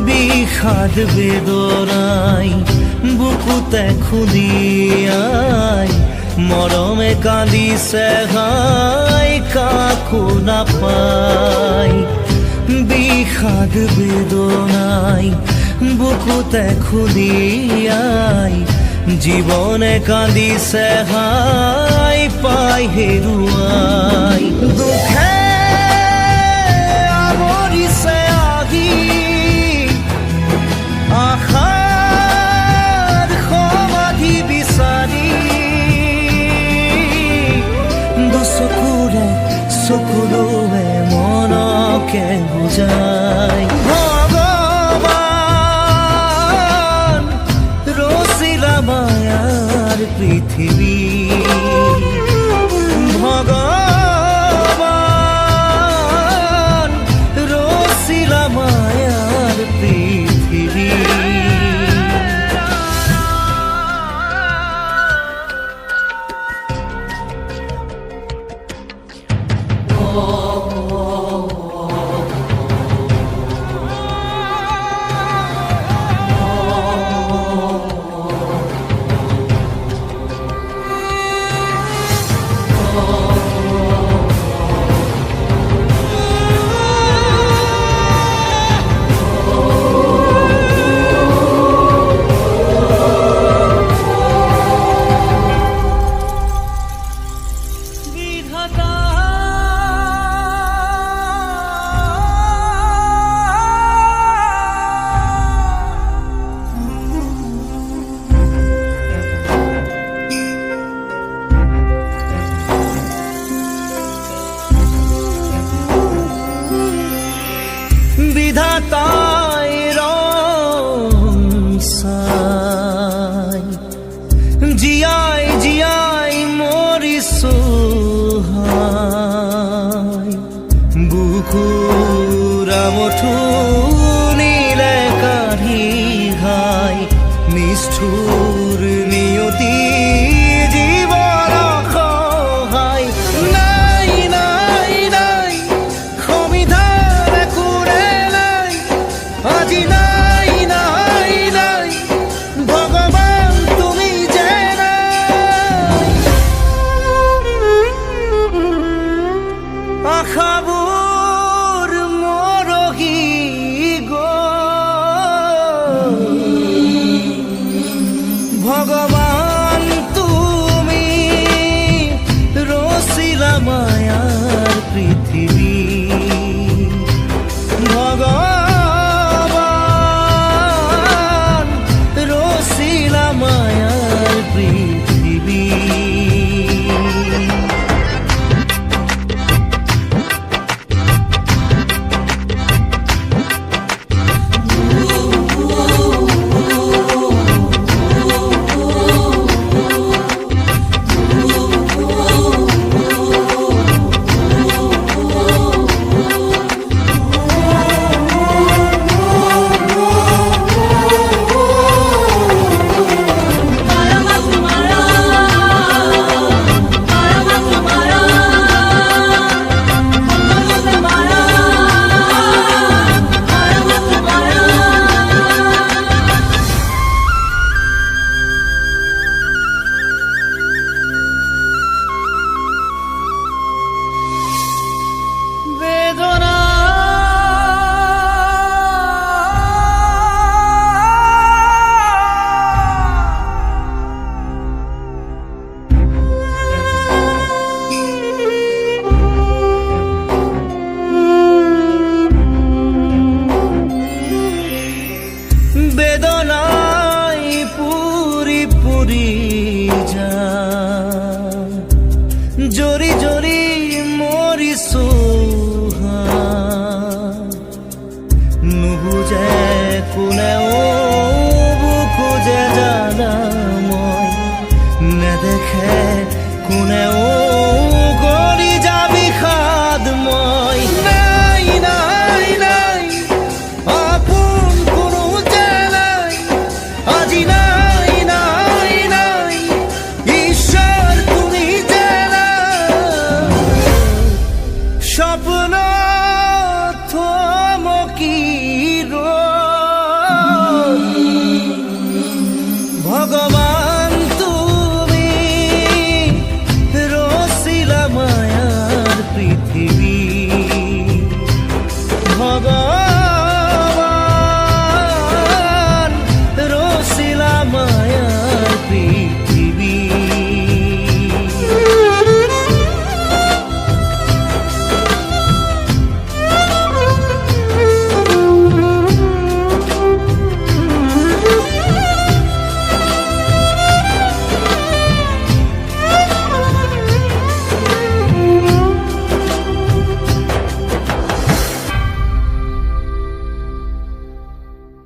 বিষাদ বেদনাই বুকুতে খুদিয়াই মৰমে কান্দিছে হাই কাকো নাপাই। বিষাদ বেদনাই বুকুতে খুদিয়াই জীৱনে কান্দিছে হাই পাই হেৰুৱাই। দুখে আৱৰিছে আহি আশাৰ সমাধি বিচাৰি দুচকুৰে চকুলোৱে মনকে বুজাই। ভগৱান ৰচিলা মায়াৰ পৃথিৱী, ভগৱান ৰচিলা মায়াৰ পৃথিৱী। বিধাতাই ৰং চাই জীয়াই জীয়াই মৰিছো হাই। বুকুৰা মথুনিলে কাঢ়ি ঘাই নিষ্ঠুৰ নিয়তি জীৱন সহায়। নাই নাই নাই সমিধান একোৰে নাই আজি, নাই নাই নাই ভগৱান তুমি যে নাই। আশাবোৰ মৰহি গ'ল কৰি